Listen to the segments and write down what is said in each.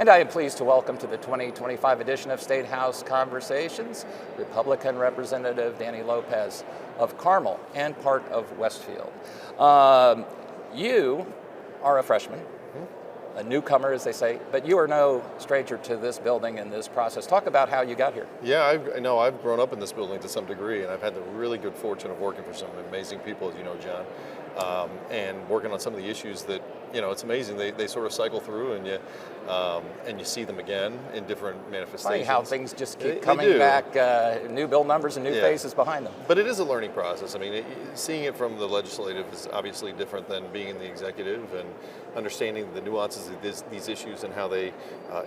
And I am pleased to welcome to the 2025 edition of Statehouse Conversations, Republican Representative Danny Lopez of Carmel and part of Westfield. You are a freshman, a newcomer, as they say, but you are no stranger to this building and this process. Talk about how you got here. Yeah, I've grown up in this building to some degree, and I've had the really good fortune of working for some amazing people, as you know, John, and working on some of the issues that, it's amazing. They sort of cycle through, and you see them again in different manifestations. Funny how things just keep coming back, new bill numbers and new faces behind them. But it is a learning process. I mean, seeing it from the legislative is obviously different than being in the executive, and understanding the nuances of these issues and how they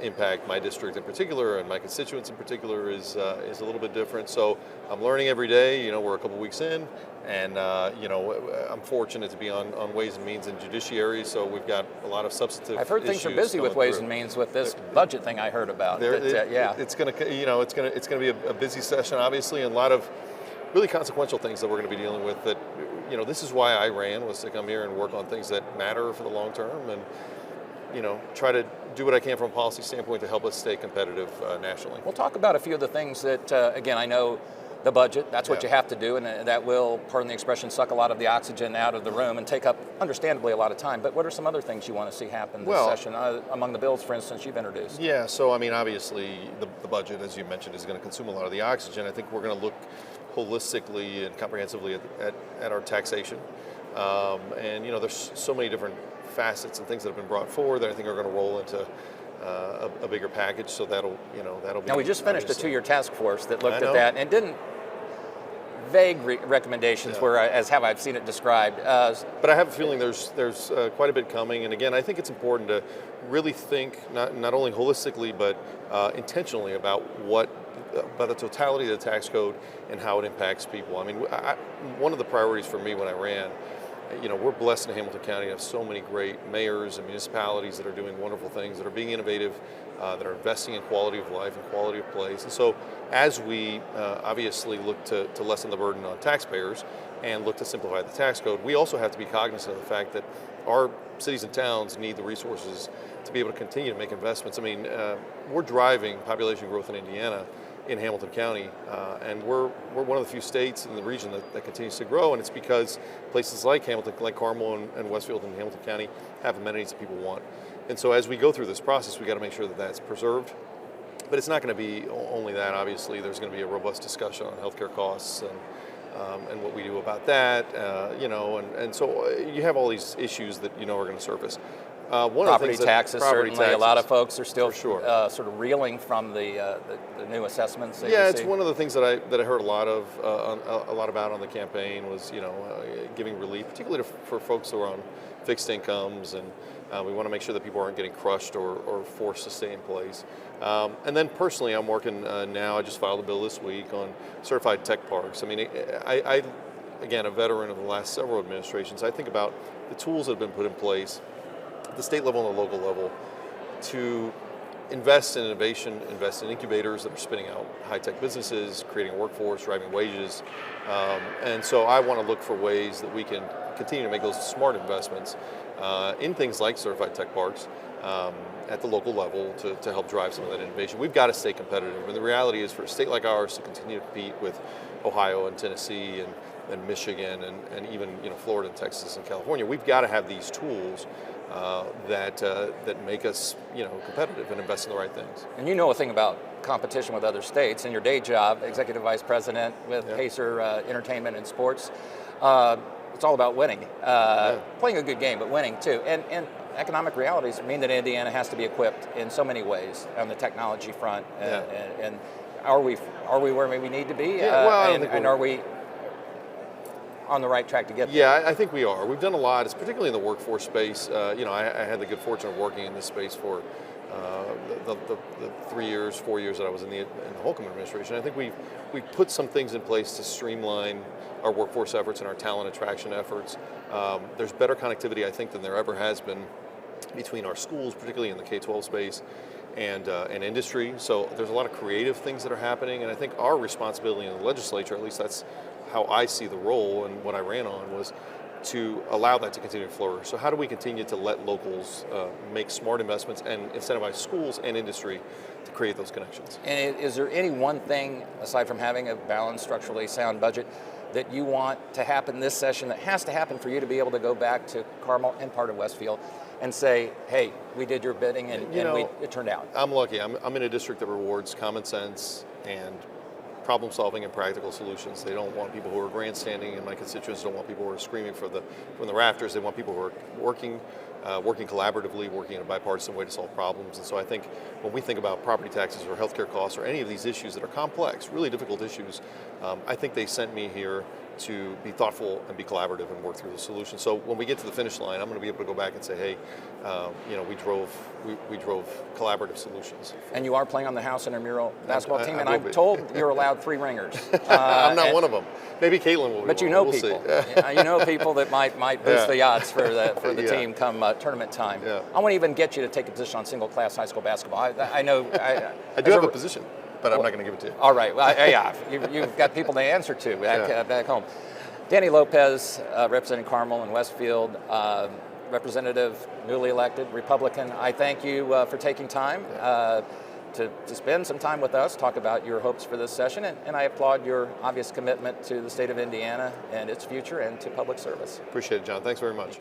impact my district in particular and my constituents in particular is a little bit different. So I'm learning every day. We're a couple weeks in, and I'm fortunate to be on Ways and Means and Judiciary, so we've got a lot of substantive. I've heard things are busy with Ways and Means with this budget thing I heard about. It's going to be a busy session, obviously, and a lot of really consequential things that we're going to be dealing with. That this is why I ran, was to come here and work on things that matter for the long term, and try to do what I can from a policy standpoint to help us stay competitive nationally. We'll talk about a few of the things that, again, I know the budget, that's what you have to do, and that will, pardon the expression, suck a lot of the oxygen out of the room and take up, understandably, a lot of time. But what are some other things you want to see happen this session, among the bills, for instance, you've introduced? Yeah, so I mean, obviously, the budget, as you mentioned, is going to consume a lot of the oxygen. I think we're going to look holistically and comprehensively at our taxation. And there's so many different facets and things that have been brought forward that I think are going to roll into a bigger package. So that'll be. Now, we just finished a 2-year task force that looked at that and didn't. Vague recommendations were as how I've seen it described. But I have a feeling there's quite a bit coming, and again, I think it's important to really think not only holistically but intentionally about the totality of the tax code and how it impacts people. I mean, one of the priorities for me when I ran, we're blessed in Hamilton County to have so many great mayors and municipalities that are doing wonderful things, that are being innovative, that are investing in quality of life and quality of place. And so as we obviously look to lessen the burden on taxpayers and look to simplify the tax code, we also have to be cognizant of the fact that our cities and towns need the resources to be able to continue to make investments. I mean, we're driving population growth in Indiana, in Hamilton County, and we're one of the few states in the region that continues to grow, and it's because places like Hamilton, like Carmel and Westfield and Hamilton County have amenities that people want. And so as we go through this process, we got to make sure that that's preserved. But it's not going to be only that. Obviously, there's going to be a robust discussion on healthcare costs and what we do about that. And so you have all these issues that are going to surface. Property taxes, certainly. A lot of folks are still sure. Sort of reeling from the new assessments. It's one of the things that I heard a lot about on the campaign was giving relief, particularly for folks who are on fixed incomes, and we want to make sure that people aren't getting crushed or forced to stay in place. And then personally, I'm working now. I just filed a bill this week on certified tech parks. I mean, I again, a veteran of the last several administrations, I think about the tools that have been put in place at the state level and the local level to invest in innovation, invest in incubators that are spinning out high-tech businesses, creating a workforce, driving wages. And so I want to look for ways that we can continue to make those smart investments in things like certified tech parks at the local level to help drive some of that innovation. We've got to stay competitive. And the reality is, for a state like ours to continue to compete with Ohio and Tennessee and Michigan and even Florida and Texas and California, we've got to have these tools that make us competitive and invest in the right things. And you know a thing about competition with other states. In your day job, executive vice president with Pacer Entertainment and Sports, it's all about winning, playing a good game, but winning too. And economic realities mean that Indiana has to be equipped in so many ways on the technology front. And are we where we need to be? And are we on the right track to get there? Yeah, I think we are. We've done a lot, it's particularly in the workforce space. I had the good fortune of working in this space for the 4 years that I was in the Holcomb administration. I think we've put some things in place to streamline our workforce efforts and our talent attraction efforts. There's better connectivity, I think, than there ever has been between our schools, particularly in the K-12 space, and industry. So there's a lot of creative things that are happening, and I think our responsibility in the legislature, at least that's how I see the role and what I ran on, was to allow that to continue to flourish. So how do we continue to let locals make smart investments and incentivize schools and industry to create those connections? And is there any one thing, aside from having a balanced, structurally sound budget, that you want to happen this session, that has to happen for you to be able to go back to Carmel and part of Westfield and say, hey, we did your bidding and it turned out? I'm lucky. I'm in a district that rewards common sense and problem solving and practical solutions. They don't want people who are grandstanding, and my constituents don't want people who are screaming from the rafters. They want people who are working collaboratively, working in a bipartisan way to solve problems. And so I think when we think about property taxes or healthcare costs or any of these issues that are complex, really difficult issues, I think they sent me here to be thoughtful and be collaborative and work through the solution. So when we get to the finish line, I'm going to be able to go back and say, hey, we drove collaborative solutions. And you are playing on the House intramural basketball team, and I'm told you're allowed 3 ringers. I'm not one of them. Maybe Caitlin will be. But you know people. You know people that might boost the odds for the team come tournament time. Yeah. I want to even get you to take a position on single class high school basketball. I know. I do have a position, but I'm not going to give it to you. All right. Well, yeah, you've got people to answer to back home. Danny Lopez, representing Carmel and Westfield, representative, newly elected, Republican. I thank you for taking time to spend some time with us, talk about your hopes for this session, and I applaud your obvious commitment to the state of Indiana and its future and to public service. Appreciate it, John. Thanks very much.